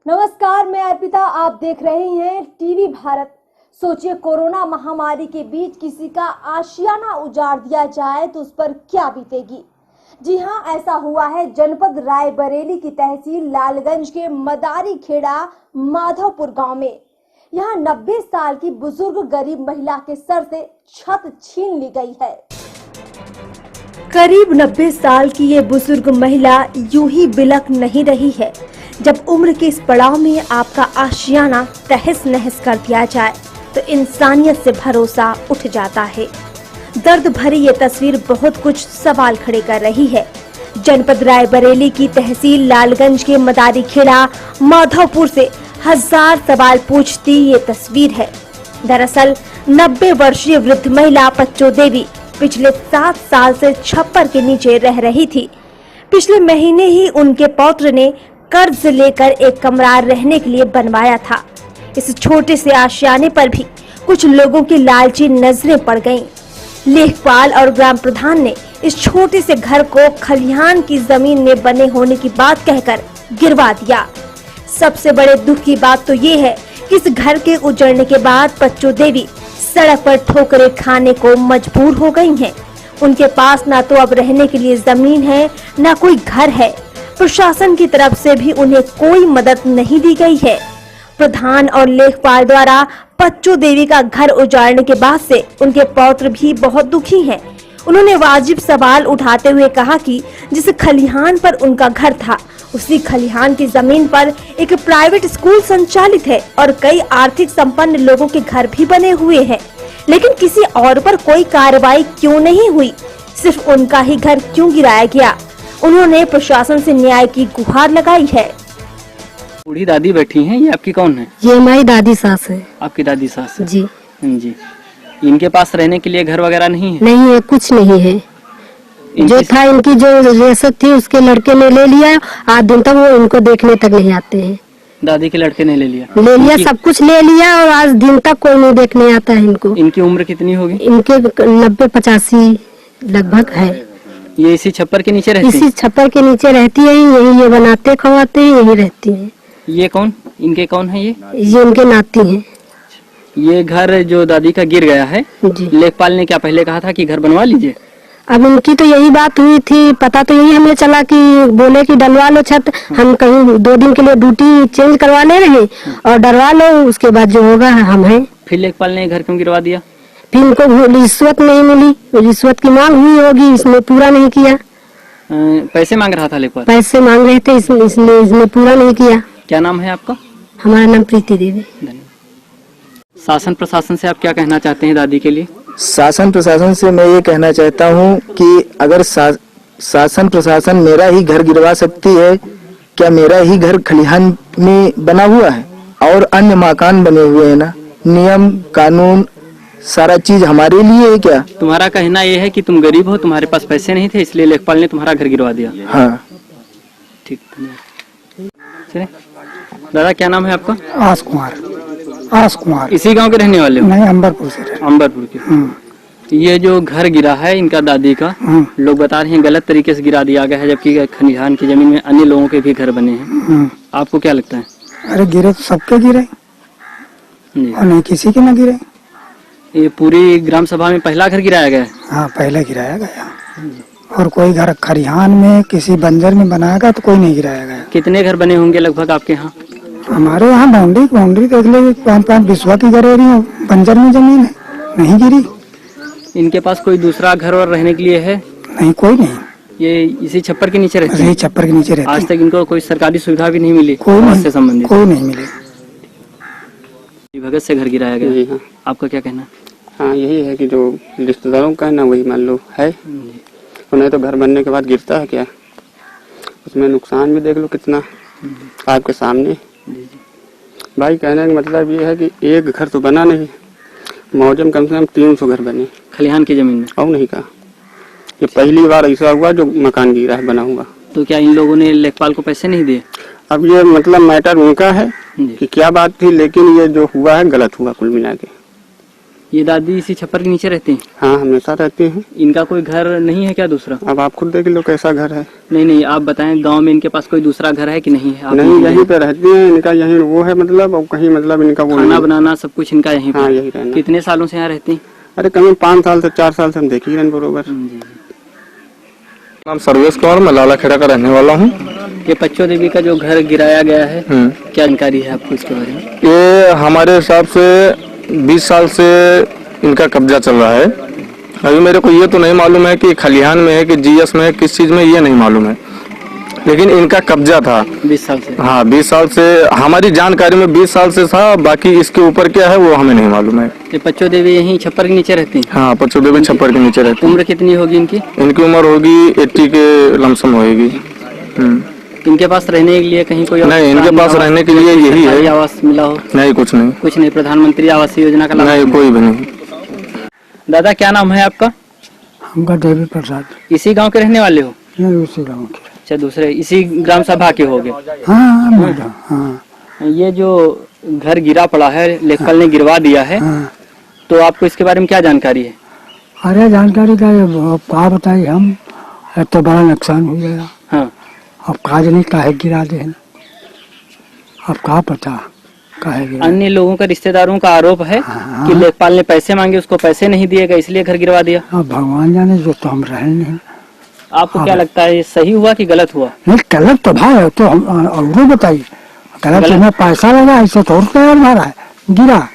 नमस्कार, मैं अर्पिता। आप देख रहे हैं टीवी भारत। सोचिए, कोरोना महामारी के बीच किसी का आशियाना उजाड़ दिया जाए तो उस पर क्या बीतेगी। जी हां, ऐसा हुआ है जनपद रायबरेली की तहसील लालगंज के मदारी खेड़ा माधवपुर गांव में। यहां 90 साल की बुजुर्ग गरीब महिला के सर से छत छीन ली गई है। करीब 90 साल की ये बुजुर्ग महिला यूं ही बिलख नहीं रही है। जब उम्र के इस पड़ाव में आपका आशियाना तहस नहस कर दिया जाए तो इंसानियत से भरोसा उठ जाता है। दर्द भरी ये तस्वीर बहुत कुछ सवाल खड़े कर रही है। जनपद रायबरेली की तहसील लालगंज के मदारी खेड़ा माधवपुर से हजार सवाल पूछती ये तस्वीर है। दरअसल 90 वर्षीय वृद्ध महिला पच्चो देवी पिछले 7 साल से छप्पर के नीचे रह रही थी। पिछले महीने ही उनके पौत्र ने कर्ज लेकर एक कमरा रहने के लिए बनवाया था। इस छोटे से आशियाने पर भी कुछ लोगों की लालची नजरें पड़ गईं। लेखपाल और ग्राम प्रधान ने इस छोटे से घर को खलिहान की जमीन में बने होने की बात कहकर गिरवा दिया। सबसे बड़े दुख की बात तो ये है कि इस घर के उजड़ने के बाद पच्चो देवी सड़क पर ठोकरें खाने को मजबूर हो गई हैं। उनके पास ना तो अब रहने के लिए जमीन है, ना कोई घर है। प्रशासन की तरफ से भी उन्हें कोई मदद नहीं दी गई है। प्रधान और लेखपाल द्वारा पच्चो देवी का घर उजाड़ने के बाद से उनके पौत्र भी बहुत दुखी हैं। उन्होंने वाजिब सवाल उठाते हुए कहा कि जिस खलिहान पर उनका घर था, उसी खलिहान की जमीन पर एक प्राइवेट स्कूल संचालित है और कई आर्थिक संपन्न लोगों के घर भी बने हुए हैं, लेकिन किसी और पर कोई कार्रवाई क्यों नहीं हुई? सिर्फ उनका ही घर क्यों गिराया गया? उन्होंने प्रशासन से न्याय की गुहार लगाई है। बूढ़ी दादी बैठी हैं, ये आपकी कौन है? ये हमारी दादी सास है। आपकी दादी सास है? जी जी। इनके पास रहने के लिए घर वगैरह नहीं है? नहीं है, कुछ नहीं है। जो था इनकी जो रियासत थी उसके लड़के ने ले लिया। आज दिन तक वो इनको देखने तक नहीं आते हैं। दादी के लड़के ने ले लिया? सब कुछ ले लिया और आज दिन तक कोई नहीं देखने आता है इनको। इनकी उम्र कितनी होगी? इनके 90-85 लगभग है। ये इसी छप्पर के नीचे रहती है? इसी छप्पर के नीचे रहती है। यही ये बनाते खवाते हैं, यही रहती है। ये कौन, इनके कौन है? ये इनके नाती हैं। ये घर जो दादी का गिर गया है, लेखपाल ने क्या पहले कहा था कि घर बनवा लीजिए? अब इनकी तो यही बात हुई थी, पता तो यही हमें चला कि बोले कि डलवा लो छत। हम कहीं 2 दिन के लिए ड्यूटी चेंज करवा ले रहे और डलवा लो, उसके बाद जो होगा हम हैं। फिर लेखपाल ने घर क्यों गिरवा दिया? फिर इनको रिश्वत नहीं मिली, रिश्वत की मांग हुई होगी, इसने पूरा नहीं किया। पैसे मांग रहा था लेखपाल? पैसे मांग रहे थे, इसने पूरा नहीं किया। क्या नाम है आपका? हमारा नाम प्रीति देवी। शासन प्रशासन से आप क्या कहना चाहते हैं दादी के लिए? शासन प्रशासन से मैं ये कहना चाहता हूँ कि अगर शासन प्रशासन मेरा ही घर गिरवा सकती है, क्या मेरा ही घर खलिहान में बना हुआ है और अन्य मकान बने हुए हैं ना, नियम कानून सारा चीज हमारे लिए है क्या? तुम्हारा कहना ये है कि तुम गरीब हो, तुम्हारे पास पैसे नहीं थे, इसलिए लेखपाल ने तुम्हारा घर गिरवा दिया? हाँ। ठीक, चलिए। दादा क्या नाम है आपका? आस कुमार। इसी गांव के रहने वाले हो? नहीं, अंबरपुर से। अंबरपुर के। ये जो घर गिरा है इनका दादी का, लोग बता रहे हैं गलत तरीके से गिरा दिया गया है, जबकि खलिहान की जमीन में अन्य लोगों के भी घर बने हैं। आपको क्या लगता है? अरे गिरे तो सबके गिरे और नहीं किसी के न गिरे। ये पूरी ग्राम सभा में पहला घर गिराया गया है? हाँ, पहले गिराया गया और कोई घर खलिहान में किसी बंजर में बनाया गया तो कोई नहीं गिराया गया। कितने घर बने होंगे लगभग आपके यहाँ? हमारे यहाँ बाउंड्री देख ले, 5 बिस्वा की घर है, बंजर में जमीन है, नहीं गिरी। इनके पास कोई दूसरा घर और रहने के लिए है? नहीं, कोई नहीं। ये इसी छप्पर के नीचे रहते हैं? छप्पर के नीचे रहते हैं। आज तक इनको कोई सरकारी सुविधा भी नहीं मिली? कोई नहीं मिली। भगत से घर गिराया गया। हाँ। आपका क्या कहना? हाँ, यही है कि जो रिश्तेदारों का कहना वही मान लो है, उन्हें तो घर बनने के बाद गिरता है क्या, उसमें नुकसान भी देख लो कितना आपके सामने। भाई कहने का मतलब ये है कि एक घर तो बना नहीं, मौजम कम से कम 300 घर बने खलिहान की जमीन में। और नहीं कहा, ये पहली बार ऐसा हुआ जो मकान गिरा है बना हुआ। तो क्या इन लोगों ने लेखपाल को पैसे नहीं दिए? अब ये मतलब मैटर उनका है कि क्या बात थी, लेकिन ये जो हुआ है गलत हुआ कुल मिला के। ये दादी इसी छप्पर के नीचे रहती हैं? हाँ, हमेशा रहती हैं। इनका कोई घर नहीं है क्या दूसरा? अब आप खुद देख लो कैसा घर है। नहीं, आप बताएं, गांव में इनके पास कोई दूसरा घर है कि नहीं है? नहीं, यहीं पे रहती हैं। इनका यहीं वो है मतलब, और कहीं मतलब इनका वो खाना बनाना सब कुछ इनका यहीं पे? हाँ, यही रहना। कितने सालों से यहाँ रहती हैं? अरे कम 5 साल से 4 साल से हम देख ही रहे बरोबर। नाम सर्वेश कुमार, मैं लाला खेड़ा का रहने वाला हूँ। ये पच्चो देवी का जो घर गिराया गया है, क्या जानकारी है आपको इसके बारे में? ये हमारे हिसाब से 20 साल से इनका कब्जा चल रहा है। अभी मेरे को ये तो नहीं मालूम है कि खलिहान में है कि जीएस में है, किस चीज में, ये नहीं मालूम है, लेकिन इनका कब्जा था 20 साल से। हाँ, 20 साल से हमारी जानकारी में 20 साल से था। बाकी इसके ऊपर क्या है वो हमें नहीं मालूम है। ये पच्चो देवी यहीं छप्पर के नीचे रहती हैं? हाँ, पच्चो देवी छप्पर के नीचे रहती है। उम्र कितनी होगी इनकी? इनकी उम्र होगी 80 के लमसम होगी। इनके पास रहने के लिए कहीं कोई नहीं, इनके पास रहने के लिए यही है। आवास मिला हो? नहीं, कुछ नहीं। कुछ नहीं? प्रधानमंत्री आवास योजना का लाभ? नहीं, कोई भी नहीं। दादा क्या नाम है आपका? हमका देवी प्रसाद। इसी गांव के रहने वाले हो? नहीं, उसी गाँव के। अच्छा, दूसरे इसी ग्राम सभा के होगे? हाँ, मैडम। हाँ, ये जो घर गिरा पड़ा है, लेखपाल ने गिरवा दिया है, हाँ। तो आपको इसके बारे में क्या जानकारी है? अरे जानकारी का क्या बताइए हम, तो बड़ा नुकसान हो गया। हाँ, अब काज नहीं काहे गिरा दे, अब कहा पता काहे गिरा। अन्य लोगों का, रिश्तेदारों का आरोप है कि लेखपाल ने पैसे मांगे, उसको पैसे नहीं दिएगा, इसलिए घर गिरवा दिया। अब भगवान जाने, जो तो हम रहे नहीं। आपको क्या लगता है, ये सही हुआ कि गलत हुआ? नहीं, गलत तो भाई, तो हम और बताइए, गलत इसमें पैसा लगा, ऐसे थोड़ा तैयार मारा है, गिरा।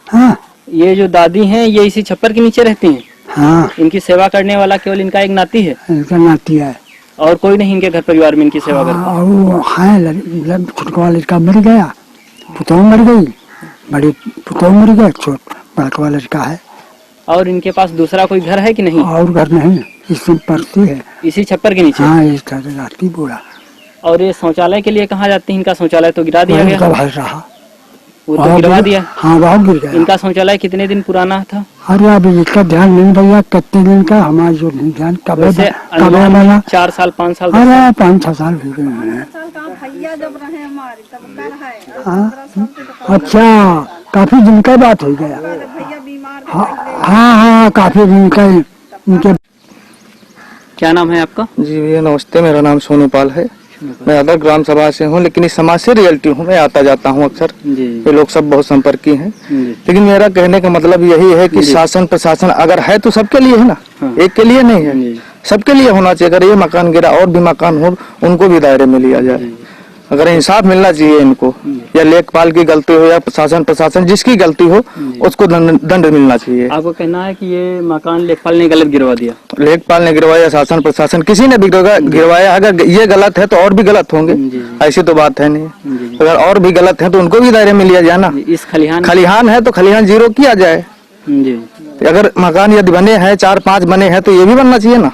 हाँ, ये जो दादी हैं, ये इसी छप्पर के नीचे रहती हैं? हाँ, इनकी सेवा करने वाला केवल इनका एक नाती है, इनका नाती है। और कोई नहीं इनके घर परिवार में इनकी सेवा करता? और वो है, छोटका लड़का मर गया, पुतौह मर गई, बड़ी पुतौह मर गया, बड़का लड़का है। और इनके पास दूसरा कोई घर है कि नहीं? और घर नहीं, इसमें पड़ती है। इसी छप्पर के नीचे? हाँ, इस तरह राती बोला। और ये शौचालय के लिए कहाँ जाती है? इनका शौचालय तो गिरा दिया गया। भाई रहा, वो तो गिरवा दिया। हाँ, वहाँ गिर गया। इनका शौचालय कितने दिन पुराना था? अरे अभी इसका ध्यान नहीं भैया, कितने दिन का हमारा जो नहीं ध्यान, कब वैसे कब बना। 4 साल 5 साल? अरे 5-6 साल हो गए हैं। हाँ, अच्छा, काफी दिन का बात हो गया। हाँ, काफी दिन का इनके। क्या नाम है आपका? जी भैया नमस्ते, मेरा नाम सोनू पाल है। मैं अदर ग्राम सभा से हूँ, लेकिन इस समाज से रियलिटी हूँ। मैं आता जाता हूँ अक्सर। ये लोग सब बहुत संपर्की हैं। लेकिन मेरा कहने का मतलब यही है कि शासन प्रशासन अगर है तो सबके लिए है ना, एक के लिए नहीं है, सबके लिए होना चाहिए। अगर ये मकान गिरा और भी मकान हो, उनको भी दायरे में लिया जाए। अगर इंसाफ मिलना चाहिए इनको, या लेखपाल की गलती हो या प्रशासन प्रशासन जिसकी गलती हो, उसको दंड मिलना चाहिए। आपको कहना है कि ये मकान लेखपाल ने गलत गिरवा दिया? लेखपाल ने गिरवाया, शासन प्रशासन किसी ने भी गिरवाया। अगर ये गलत है तो और भी गलत होंगे, ऐसी तो बात है नहीं। अगर और भी गलत है तो उनको भी दायरे में लिया जाए ना। इस खलिहान है तो खलिहान जीरो किया जाए। अगर मकान यदि बने हैं, 4-5 बने हैं, तो ये भी बनना चाहिए ना।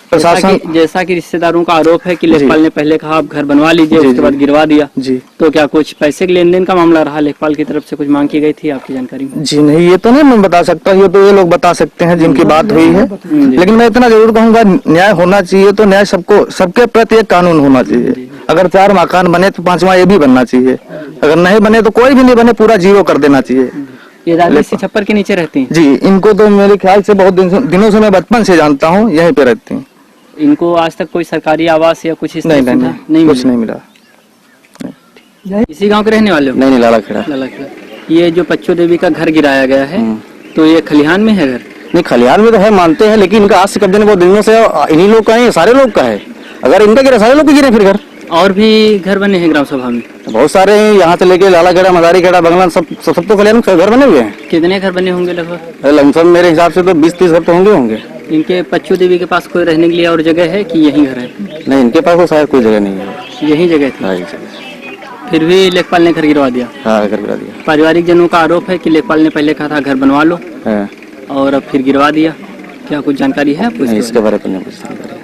प्रशासन जैसा कि रिश्तेदारों का आरोप है कि लेखपाल ने पहले कहा आप घर बनवा लीजिए, उसके बाद गिरवा दिया जी, तो क्या कुछ पैसे के लेन देन का मामला रहा? लेखपाल की तरफ से कुछ मांग की गई थी आपकी जानकारी में? जी नहीं, ये तो नहीं मैं बता सकता, ये तो ये लोग बता सकते हैं जिनकी बात हुई है। लेकिन मैं इतना जरूर कहूंगा, न्याय होना चाहिए तो न्याय सबको, सबके प्रति एक कानून होना चाहिए। अगर 4 मकान बने तो 5वां ये भी बनना चाहिए। अगर नहीं बने तो कोई भी नहीं बने, पूरा जीरो कर देना चाहिए। ये दादी इसी छप्पर के नीचे रहती हैं? जी, इनको तो मेरे ख्याल से बहुत दिनों से मैं बचपन से जानता हूँ, यहीं पे रहती हैं। इनको आज तक कोई सरकारी आवास या कुछ इस नहीं कुछ नहीं मिला। इसी गांव के रहने वाले हो? नहीं, लाला खेड़ा। ये जो पच्चो देवी का घर गिराया गया है, तो ये खलिहान में है घर? नहीं, खलिहान में तो है मानते हैं, लेकिन इनका आज से कब्जे बहुत दिनों से इन्हीं लोग का है, सारे लोग का है। अगर इनका गिरा, सारे लोग के गिरे फिर घर। और भी घर बने हैं ग्राम सभा में? बहुत सारे हैं, यहाँ से लेके लाला खेड़ा, मदारी खेड़ा, बंगला, सब तो खलिहान घर बने हुए हैं। कितने घर बने होंगे लगभग? लमसम मेरे हिसाब से तो 20-30 घर तो होंगे। इनके पच्चू देवी के पास कोई रहने के लिए और जगह है कि यही घर है? नहीं, इनके पास तो शायद कोई जगह नहीं है, यही जगह थी। फिर भी लेखपाल ने घर गिरवा दिया? हाँ, घर गिरा दिया। पारिवारिक जनों का आरोप है कि लेखपाल ने पहले कहा था घर बनवा लो, और अब फिर गिरवा दिया। क्या कुछ जानकारी है आपको इसके बारे में? नहीं।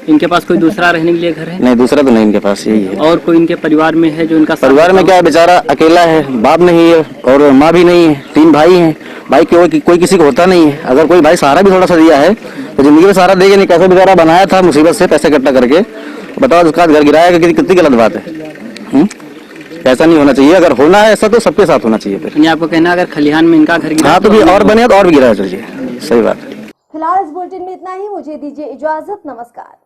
इनके पास कोई दूसरा रहने के लिए घर है? नहीं, दूसरा तो नहीं इनके पास, यही है। और कोई इनके परिवार में है जो इनका? परिवार में क्या है, बेचारा अकेला है, बाप नहीं है और माँ भी नहीं है, 3 भाई हैं। भाई कोई किसी को होता नहीं है। अगर कोई भाई सहारा भी थोड़ा सा दिया है तो जिंदगी में सहारा देगा नहीं। कैसे बेचारा बनाया था मुसीबत से पैसे इकट्ठा करके, बताओ उसका घर गिराया, कितनी गलत बात है। ऐसा नहीं होना चाहिए। अगर होना है ऐसा तो सबके साथ होना चाहिए फिर। यानी आपको कहना अगर खलिहान में इनका घर गिरा हाँ तो भी और बने तो और भी गिराया चाहिए। सही बात है। फिलहाल इस बुलेटिन में इतना ही। मुझे दीजिए इजाजत। नमस्कार।